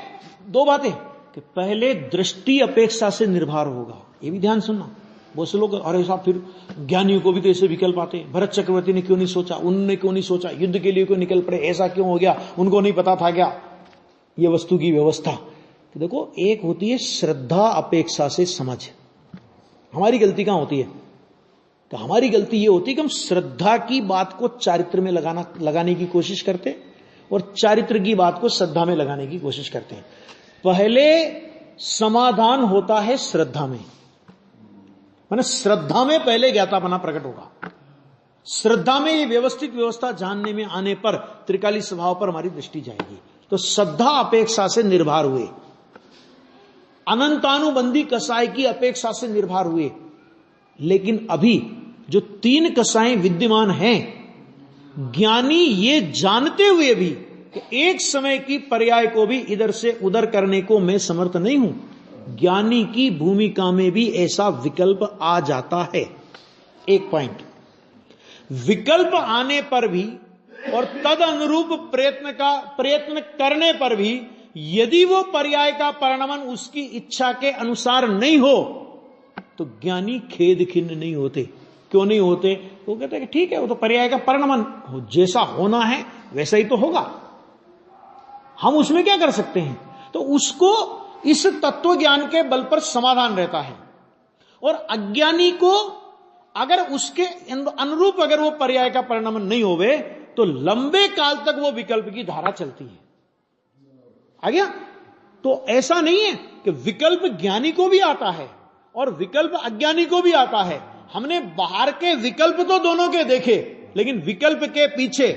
दो बातें कि पहले दृष्टि अपेक्षा से निर्भर होगा, ये भी ध्यान सुनना। बहुत से लोग अरे साहब फिर ज्ञानियों को भी तो ऐसे विकल्प आते हैं, भरत चक्रवर्ती ने क्यों नहीं सोचा, उन्होंने क्यों नहीं सोचा, युद्ध के लिए क्यों निकल पड़े, ऐसा क्यों हो गया, उनको नहीं पता था क्या ये वस्तु की व्यवस्था। तो देखो एक होती है श्रद्धा अपेक्षा से समझ। हमारी गलती कहां होती है? तो हमारी गलती ये होती है कि हम श्रद्धा की बात को चारित्र में लगाने की कोशिश करते और चारित्र की बात को श्रद्धा में लगाने की कोशिश करते हैं। पहले समाधान होता है श्रद्धा में, माने श्रद्धा में पहले ज्ञातापना प्रकट होगा। श्रद्धा में ये व्यवस्थित व्यवस्था जानने में आने पर त्रिकाली स्वभाव पर हमारी दृष्टि जाएगी। तो श्रद्धा अपेक्षा से निर्भर हुए, अनंतानुबंधी कसाय की अपेक्षा से निर्भर हुए। लेकिन अभी जो तीन कसाएं विद्यमान हैं, ज्ञानी ये जानते हुए भी कि एक समय की पर्याय को भी इधर से उधर करने को मैं समर्थ नहीं हूं। ज्ञानी की भूमिका में भी ऐसा विकल्प आ जाता है। एक पॉइंट, विकल्प आने पर भी और तद अनुरूप प्रयत्न करने पर भी यदि वो पर्याय का परिणमन उसकी इच्छा के अनुसार नहीं हो तो ज्ञानी खेद खिन्न नहीं होते। क्यों नहीं होते? वो कहते हैं कि ठीक है, वो तो पर्याय का परिणमन जैसा होना है वैसा ही तो होगा, हम उसमें क्या कर सकते हैं। तो उसको इस तत्व ज्ञान के बल पर समाधान रहता है। और अज्ञानी को अगर उसके अनुरूप अगर वो पर्याय का परिणमन नहीं होवे तो लंबे काल तक वो विकल्प की धारा चलती है। आ गया? तो ऐसा नहीं है कि विकल्प ज्ञानी को भी आता है और विकल्प अज्ञानी को भी आता है। हमने बाहर के विकल्प तो दोनों के देखे, लेकिन विकल्प के पीछे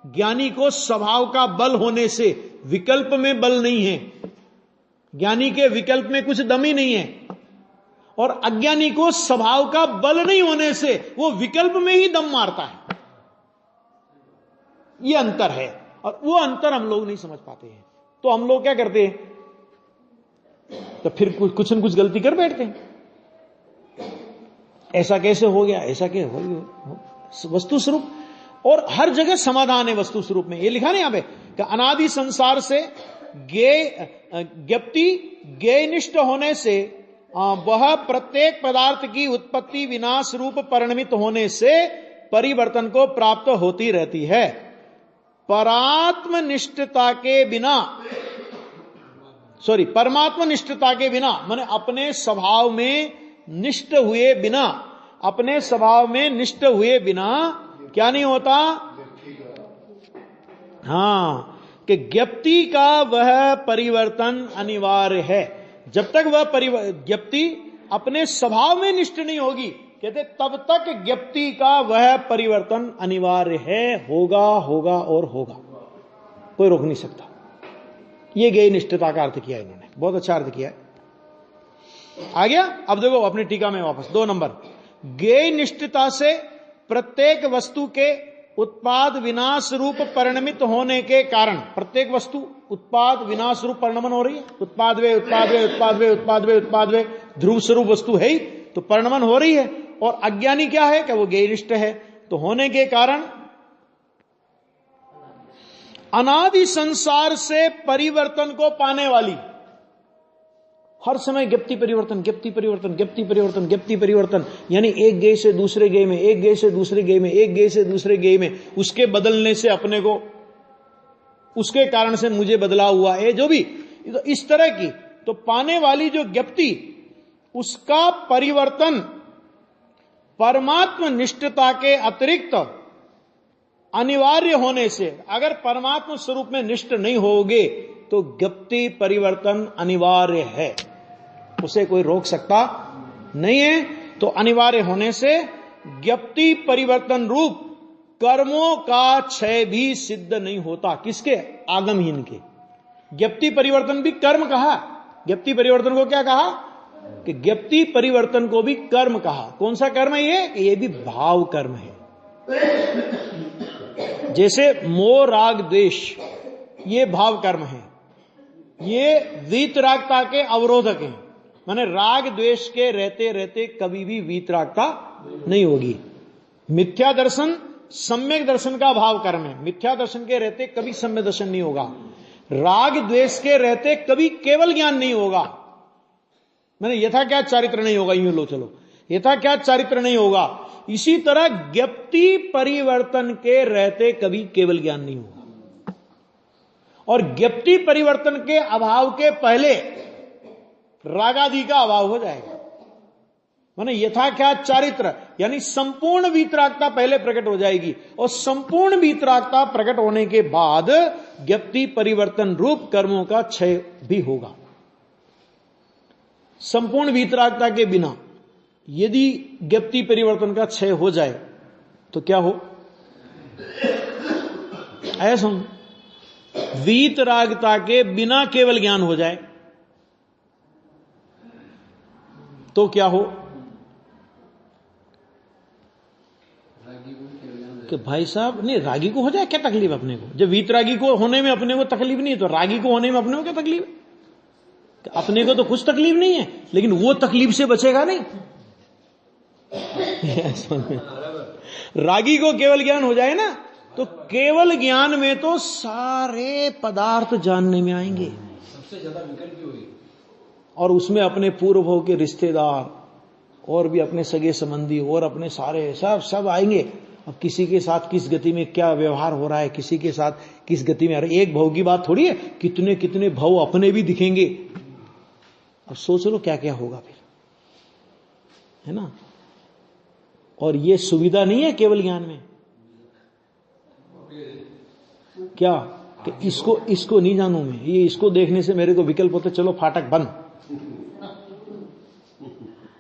ज्ञानी को स्वभाव का बल होने से विकल्प में बल नहीं है। ज्ञानी के विकल्प में कुछ दमी नहीं है, और अज्ञानी को स्वभाव का बल नहीं होने से वो विकल्प में ही दम मारता है। ये अंतर है, और वो अंतर हम लोग नहीं समझ पाते हैं। तो हम लोग क्या करते हैं, तो फिर कुछ न कुछ गलती कर बैठते हैं। ऐसा कैसे हो गया, ऐसा कैसे हो गया, वस्तु स्वरूप। और हर जगह समाधान है वस्तु स्वरूप में। ये लिखा नहीं यहां पे कि अनादि संसार से ज्ञप्ति ज्ञेयनिष्ठ होने से वह प्रत्येक पदार्थ की उत्पत्ति विनाश रूप परिणमित होने से परिवर्तन को प्राप्त होती रहती है। परमात्म निष्ठता के बिना माने अपने स्वभाव में निष्ठ हुए बिना, अपने स्वभाव में निष्ठ हुए बिना क्या नहीं होता? हां, कि ज्ञप्ति का वह परिवर्तन अनिवार्य है। जब तक वह ज्ञप्ति अपने स्वभाव में निष्ठ नहीं होगी, कहते तब तक ज्ञप्ति का वह परिवर्तन अनिवार्य है, होगा होगा और होगा, कोई रोक नहीं सकता। ये ज्ञेय निष्ठता का अर्थ किया इन्होंने, बहुत अच्छा अर्थ किया है। आ गया? अब देखो अपनी टीका में वापस 2 नंबर, ज्ञेय निष्ठता से प्रत्येक वस्तु के उत्पाद विनाश रूप परिणमित होने के कारण, प्रत्येक वस्तु उत्पाद विनाश रूप परिणमन हो रही है। उत्पाद वे उत्पाद वे उत्पाद वे उत्पाद वे उत्पाद वे ध्रुव स्वरूप वस्तु है ही, तो परिणमन हो रही है। और अज्ञानी क्या है कि वो ज्ञेयनिष्ठ है, तो होने के कारण अनादि संसार से परिवर्तन को पाने वाली, हर समय ज्ञप्ति परिवर्तन ज्ञप्ति परिवर्तन ज्ञप्ति परिवर्तन ज्ञप्ति परिवर्तन, यानी एक गेय से दूसरे गेय में, एक गेय से दूसरे गेय में, एक गेय से दूसरे गेय में, उसके बदलने से अपने को, उसके कारण से मुझे बदलाव हुआ है, जो भी तो इस तरह की तो पाने वाली जो ज्ञप्ति, उसका परिवर्तन परमात्म निष्ठता के अतिरिक्त अनिवार्य होने से, अगर परमात्मा स्वरूप में निष्ठ नहीं होगे तो ज्ञप्ति परिवर्तन अनिवार्य है, उसे कोई रोक सकता नहीं है। तो अनिवार्य होने से ज्ञप्ति परिवर्तन रूप कर्मों का क्षय भी सिद्ध नहीं होता। किसके? आगमहीन के। ज्ञप्ति परिवर्तन भी कर्म कहा, ज्ञप्ति परिवर्तन को क्या कहा कि ज्ञप्ति परिवर्तन को भी कर्म कहा। कौन सा कर्म है ये भी भाव कर्म है। जैसे मोह राग द्वेष ये भाव कर्म है, ये वीतरागता के अवरोधक हैं। माने राग द्वेष के रहते रहते कभी भी वीतरागता नहीं होगी। मिथ्या दर्शन सम्यक दर्शन का भाव कर्म है, मिथ्या दर्शन के रहते कभी सम्यक दर्शन नहीं होगा। राग द्वेष के रहते कभी केवल ज्ञान नहीं होगा, मैंने यथा क्या चारित्र नहीं होगा, यूं लो चलो, यथा क्या चारित्र नहीं होगा। इसी तरह ज्ञप्ति परिवर्तन के रहते कभी केवल ज्ञान नहीं होगा, और ज्ञप्ति परिवर्तन के अभाव के पहले रागादि का अभाव हो जाएगा। माने यथा क्या चारित्र यानी संपूर्ण वीतरागता पहले प्रकट हो जाएगी, और संपूर्ण वीतरागता प्रकट होने के बाद ज्ञप्ति परिवर्तन रूप कर्मों का क्षय भी होगा। संपूर्ण वीतरागता के बिना यदि ज्ञप्ति परिवर्तन का क्षय हो जाए तो क्या हो? ऐसा वीतरागता के बिना केवल ज्ञान हो जाए तो क्या हो? कि भाई साहब नहीं, रागी को हो जाए क्या तकलीफ अपने को? जब वीतरागी को होने में अपने को तकलीफ नहीं है तो रागी को होने में अपने को क्या तकलीफ है? अपने को तो कुछ तकलीफ नहीं है, लेकिन वो तकलीफ से बचेगा नहीं। रागी को केवल ज्ञान हो जाए ना, तो केवल ज्ञान में तो सारे पदार्थ जानने में आएंगे, सबसे ज्यादा विकल्प भी होगी, और उसमें अपने पूर्व भाव के रिश्तेदार और भी अपने सगे संबंधी और अपने सारे सब आएंगे। अब किसी के साथ किस गति में क्या व्यवहार हो रहा है, किसी के साथ किस गति में, अरे एक भाव की बात थोड़ी है, कितने कितने भाव अपने भी दिखेंगे। अब सोच लो क्या क्या होगा फिर, है ना। और ये सुविधा नहीं है केवल ज्ञान में, क्या कि इसको नहीं जानू मैं, ये इसको देखने से मेरे को विकल्प होते, चलो फाटक बंद।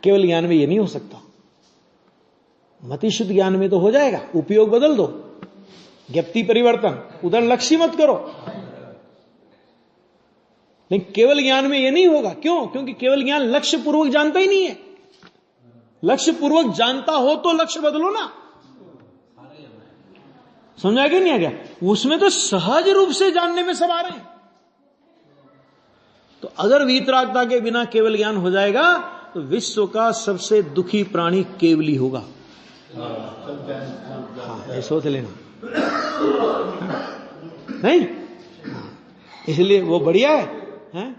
केवल ज्ञान में ये नहीं हो सकता। मति शुद्ध ज्ञान में तो हो जाएगा, उपयोग बदल दो, ज्ञप्ति परिवर्तन, उधर लक्ष्य मत करो। लेकिन केवल ज्ञान में ये नहीं होगा। क्यों? क्योंकि केवल ज्ञान लक्ष्य पूर्वक जानता ही नहीं है। लक्ष्य पूर्वक जानता हो तो लक्ष्य बदलो ना। समझा कि नहीं आ गया? उसमें तो सहज रूप से जानने में सब आ रहे हैं। तो अगर वीतरागता के बिना केवल ज्ञान हो जाएगा तो विश्व का सबसे दुखी प्राणी केवली होगा। हाँ, ये सोच लेना। नहीं, इसलिए वो बढ़िया है, हैं?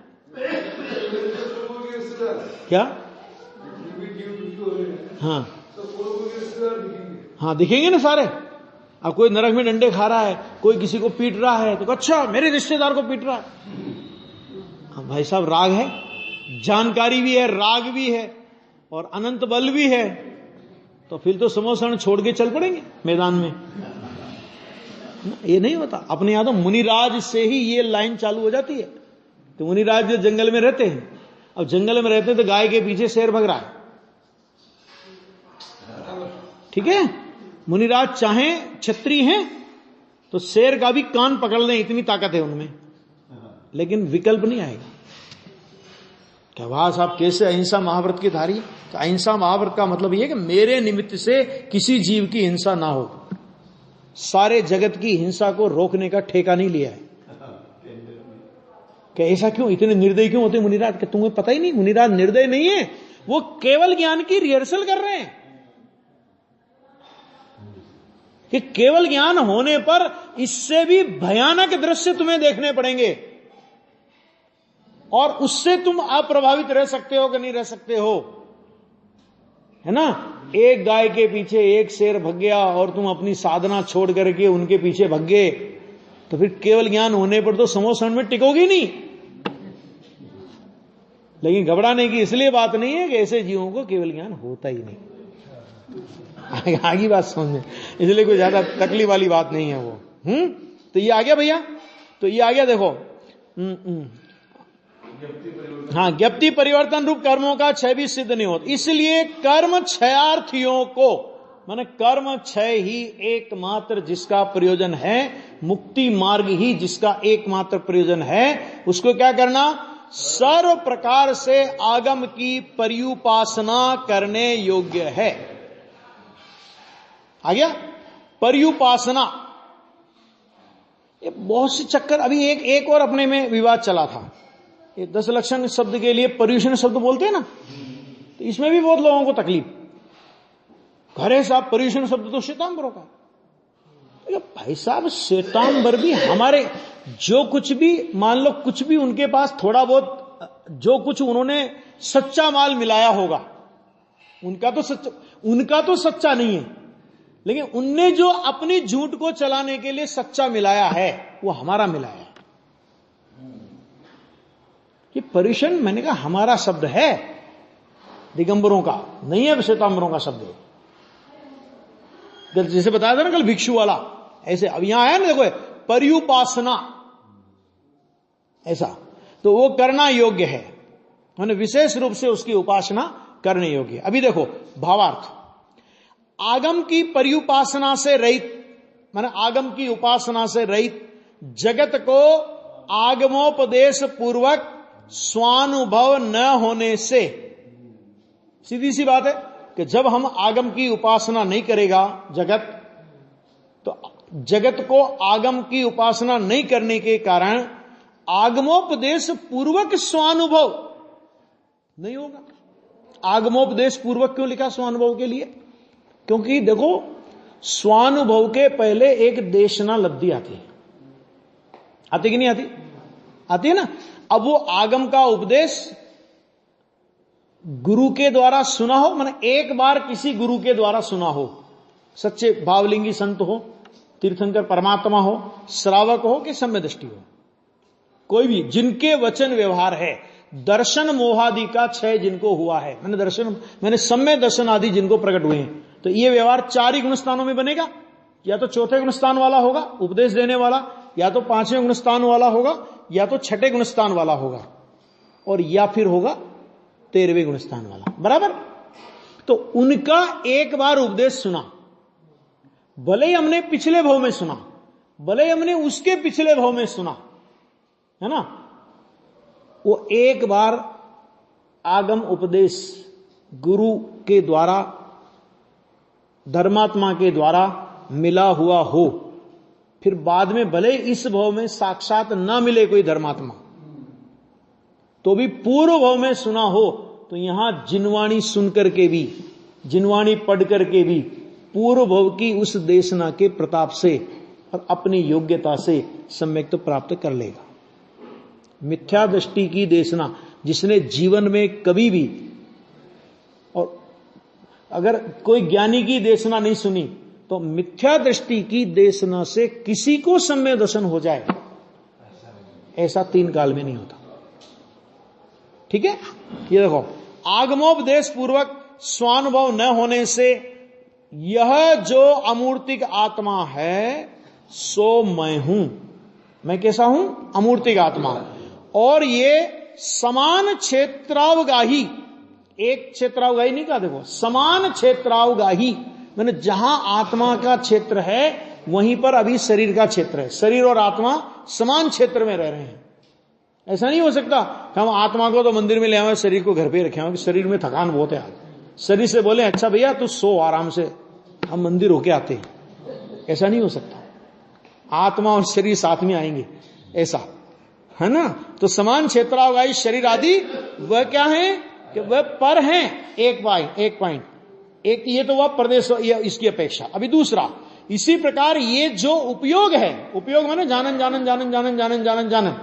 क्या? हाँ दिखेंगे ना सारे। अब कोई नरक में डंडे खा रहा है, कोई किसी को पीट रहा है, तो अच्छा मेरे रिश्तेदार को पीट रहा है। हाँ भाई साहब, राग है, जानकारी भी है, राग भी है और अनंत बल भी है, तो फिर तो समोसण छोड़ के चल पड़ेंगे मैदान में। ये नहीं होता अपने यहां तो मुनिराज से ही ये लाइन चालू हो जाती है। तो मुनिराज जो जंगल में रहते हैं, अब जंगल में रहते हैं तो गाय के पीछे शेर भग रहा है, ठीक है। मुनिराज चाहे क्षत्रिय हैं तो शेर का भी कान पकड़ लें, इतनी ताकत है उनमें, लेकिन विकल्प नहीं आएगा। क्या वाह साहब, कैसे अहिंसा महाव्रत की धारी? तो अहिंसा महाव्रत का मतलब यह है कि मेरे निमित्त से किसी जीव की हिंसा ना हो। सारे जगत की हिंसा को रोकने का ठेका नहीं लिया है। क्या ऐसा क्यों? इतने निर्दयी क्यों होते मुनिराज? कि तुम्हें पता ही नहीं, मुनिराज निर्दय नहीं है, वो केवल ज्ञान की रिहर्सल कर रहे हैं कि केवल ज्ञान होने पर इससे भी भयानक दृश्य तुम्हें देखने पड़ेंगे और उससे तुम अप्रभावित रह सकते हो कि नहीं रह सकते हो, है ना। एक गाय के पीछे एक शेर भग गया और तुम अपनी साधना छोड़ करके उनके पीछे भग गए, तो फिर केवल ज्ञान होने पर तो समोसन में टिकोगी नहीं। लेकिन घबराने की इसलिए बात नहीं है कि ऐसे जीवों को केवल ज्ञान होता ही नहीं। आगे बात समझ में, इसलिए कोई ज्यादा तकलीफ वाली बात नहीं है वो। तो ये आ गया भैया, तो ये आ गया देखो। हाँ, ज्ञप्ति परिवर्तन रूप कर्मों का क्षय भी सिद्ध नहीं होता, इसलिए कर्म क्षयार्थियों को, माने कर्म क्षय ही एकमात्र जिसका प्रयोजन है, मुक्ति मार्ग ही जिसका एकमात्र प्रयोजन है, उसको क्या करना? सर्व प्रकार से आगम की पर्युपासना करने योग्य है। आ गया? पर्युपासना, ये बहुत से चक्कर। अभी एक और अपने में विवाद चला था, ये 10 लक्षण शब्द के लिए पर्यूषण शब्द बोलते हैं ना, तो इसमें भी बहुत लोगों को तकलीफ। घरे साहब पर्यूषण शब्द तो श्वेतांबरों का। भाई साहब, श्वेतांबर भी हमारे, जो कुछ भी मान लो, कुछ भी उनके पास थोड़ा बहुत, जो कुछ उन्होंने सच्चा माल मिलाया होगा, उनका तो सच्चा नहीं है, लेकिन उनने जो अपनी झूठ को चलाने के लिए सच्चा मिलाया है, वो हमारा मिलाया है। कि पर्यूषण मैंने कहा हमारा शब्द है, दिगंबरों का नहीं है, श्वेतांबरों का शब्द है। जैसे बताया था ना कल भिक्षु वाला, ऐसे अब यहां आया ना, देखो पर्युपासना ऐसा, तो वो करना योग्य है, मैंने विशेष रूप से उसकी उपासना करने योग्य है। अभी देखो भावार्थ, आगम की पर्युपासना से रहित, माने आगम की उपासना से रहित जगत को आगमोपदेश पूर्वक स्वानुभव न होने से, सीधी सी बात है कि जब हम आगम की उपासना नहीं करेगा जगत, जगत को आगम की उपासना नहीं करने के कारण आगमोपदेश पूर्वक स्वानुभव नहीं होगा। आगमोपदेश पूर्वक क्यों लिखा स्वानुभव के लिए? क्योंकि देखो, स्वानुभव के पहले एक देशना लब्धि आती है, आती कि नहीं आती? आती है ना। अब वो आगम का उपदेश गुरु के द्वारा सुना हो, माने एक बार किसी गुरु के द्वारा सुना हो, सच्चे भावलिंगी संत हो, तीर्थंकर परमात्मा हो, श्रावक हो कि सम्य दृष्टि हो, कोई भी जिनके वचन व्यवहार है, दर्शन मोहादि का क्षय जिनको हुआ है, मैंने सम्य दर्शन आदि जिनको प्रकट हुए हैं, तो ये व्यवहार 4 ही गुण स्थानों में बनेगा। या तो 4थे गुण स्थान वाला होगा उपदेश देने वाला, या तो 5वें गुण स्थान वाला होगा, या तो 6ठे गुण स्थान वाला होगा, और या फिर होगा 13वें गुण स्थान वाला। बराबर। तो उनका एक बार उपदेश सुना, भले ही हमने पिछले भाव में सुना, भले ही हमने उसके पिछले भाव में सुना, है ना, वो एक बार आगम उपदेश गुरु के द्वारा, धर्मात्मा के द्वारा मिला हुआ हो, फिर बाद में भले इस भाव में साक्षात ना मिले कोई धर्मात्मा, तो भी पूर्व भाव में सुना हो, तो यहां जिनवाणी सुनकर के भी, जिनवाणी पढ़ करके भी पूर्व भाव की उस देशना के प्रताप से और अपनी योग्यता से सम्यक तो प्राप्त कर लेगा। मिथ्या दृष्टि की देशना जिसने जीवन में कभी भी, और अगर कोई ज्ञानी की देशना नहीं सुनी, तो मिथ्या दृष्टि की देशना से किसी को सम्य दर्शन हो जाए, ऐसा 3 काल में नहीं होता। ठीक है। ये देखो, आगमोपदेश पूर्वक स्वानुभव न होने से यह जो अमूर्तिक आत्मा है सो मैं हूं। मैं कैसा हूं? अमूर्तिक आत्मा। और ये समान क्षेत्रावगाही, एक क्षेत्रावगाही नहीं कहा, देखो समान क्षेत्रावगाही, मैंने जहां आत्मा का क्षेत्र है वहीं पर अभी शरीर का क्षेत्र है, शरीर और आत्मा समान क्षेत्र में रह रहे हैं। ऐसा नहीं हो सकता कि हम आत्मा को तो मंदिर में ले आए, शरीर को घर पे रखे आए, शरीर में थकान बहुत है, शरीर से बोले अच्छा भैया तू सो आराम से, हम मंदिर होके आते हैं। ऐसा नहीं हो सकता, आत्मा और शरीर साथ में आएंगे, ऐसा है ना। तो समान क्षेत्रावगाही शरीर आदि वह क्या है कि वह पर हैं, एक पॉइंट, एक ये तो वह प्रदेश इसकी अपेक्षा। अभी दूसरा, इसी प्रकार ये जो उपयोग है, उपयोग माने जानन जानन जानन जानन जानन जानन जानन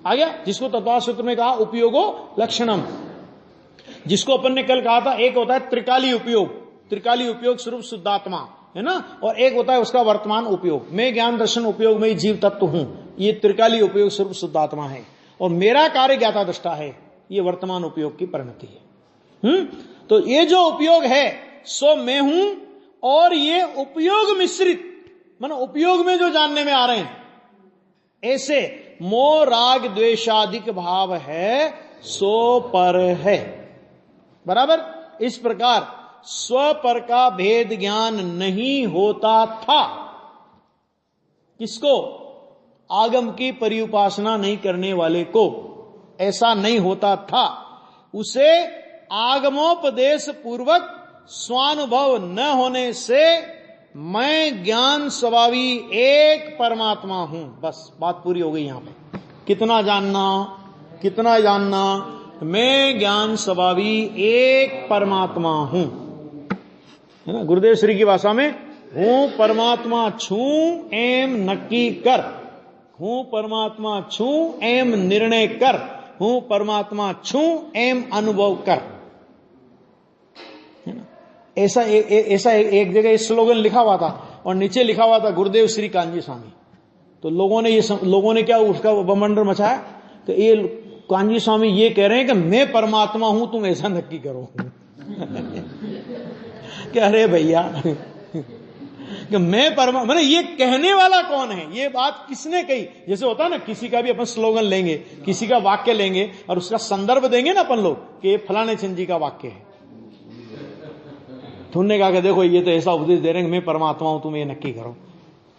आ गया, जिसको तत्व सूत्र में कहा उपयोगो लक्षणम, जिसको अपन ने कल कहा था एक होता है त्रिकाली उपयोग, त्रिकाली उपयोग स्वरूप शुद्धात्मा है ना, और एक होता है उसका वर्तमान उपयोग, मैं ज्ञान दर्शन उपयोग में जीव तत्व हूं, ये त्रिकाली उपयोग स्वरूप शुद्धात्मा है, और मेरा कार्य ज्ञाता दृष्टा है, ये वर्तमान उपयोग की परिणति है। तो ये जो उपयोग है सो मैं हूं, और ये उपयोग मिश्रित, मानो उपयोग में जो जानने में आ रहे हैं, ऐसे मोह राग द्वेषादिक भाव है सो पर है। बराबर। इस प्रकार स्व पर का भेद ज्ञान नहीं होता था। किसको? आगम की परिउपासना नहीं करने वाले को ऐसा नहीं होता था। उसे आगमोपदेश पूर्वक स्वानुभव न होने से मैं ज्ञान स्वभावी एक परमात्मा हूं, बस बात पूरी हो गई। यहां पे कितना जानना, मैं ज्ञान स्वभावी एक परमात्मा हूं, है ना। गुरुदेव श्री की भाषा में हूं परमात्मा छू एम नक्की कर, हूं परमात्मा छू एम निर्णय कर, हूं परमात्मा छू एम अनुभव कर, है ना। ऐसा एक जगह इस स्लोगन लिखा हुआ था और नीचे लिखा हुआ था गुरुदेव श्री कांजी स्वामी। तो लोगों ने क्या उसका बमंडर मचाया, तो ये कांजी स्वामी ये कह रहे हैं कि मैं परमात्मा हूं, तुम ऐसा नक्की करो। क्या अरे भैया कि मैं परमात्मा, मैंने ये कहने वाला कौन है, ये बात किसने कही। जैसे होता है ना, किसी का भी अपन स्लोगन लेंगे, किसी का वाक्य लेंगे और उसका संदर्भ देंगे ना अपन लोग कि ये फलाने चंद जी का वाक्य है, तो उन्होंने कहा कि देखो ये तो ऐसा उपदेश दे रहे हैं मैं परमात्मा हूं, तुम ये नक्की करो।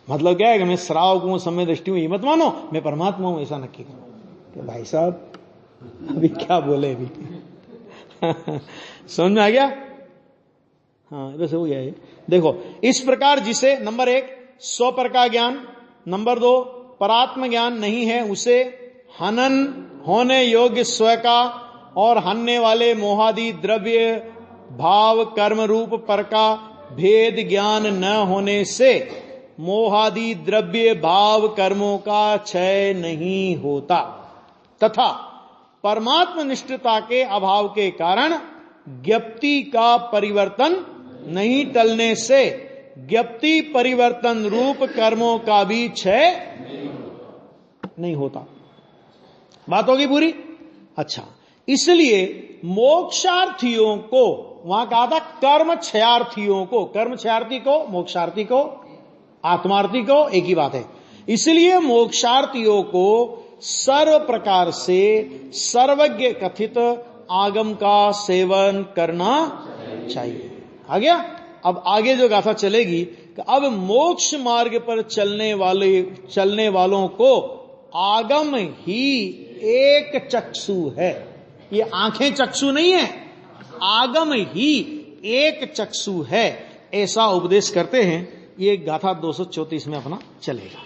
मतलब क्या है कि मैं श्रावक हूं, सम्य दृष्टि हूं, ये मत मानो, मैं परमात्मा हूं, ऐसा नक्की करो। तो भाई साहब अभी क्या बोले अभी समझ में आ गया? हाँ वैसे हो गया ये। देखो इस प्रकार जिसे नंबर 1 स्वपर का ज्ञान। नंबर 2, परात्म ज्ञान नहीं है उसे हनन होने योग्य स्व का और हनने वाले मोहादि द्रव्य भाव कर्म रूप पर का भेद ज्ञान न होने से मोहादि द्रव्य भाव कर्मों का क्षय नहीं होता तथा परमात्म निष्ठता के अभाव के कारण ज्ञप्ति का परिवर्तन नहीं टलने से ज्ञप्ति परिवर्तन रूप कर्मों का भी क्षय नहीं होता। बात होगी पूरी? अच्छा, इसलिए मोक्षार्थियों को, वहां कहा था कर्म क्षयार्थियों को, कर्म क्षयार्थी को, मोक्षार्थी को, आत्मार्थी को एक ही बात है। इसलिए मोक्षार्थियों को सर्व प्रकार से सर्वज्ञ कथित आगम का सेवन करना चाहिए। आ गया? अब आगे जो गाथा चलेगी कि अब मोक्ष मार्ग पर चलने वालों को आगम ही एक चक्षु है। ये आंखें चक्षु नहीं है, आगम ही एक चक्षु है, ऐसा उपदेश करते हैं। ये गाथा 234 में अपना चलेगा।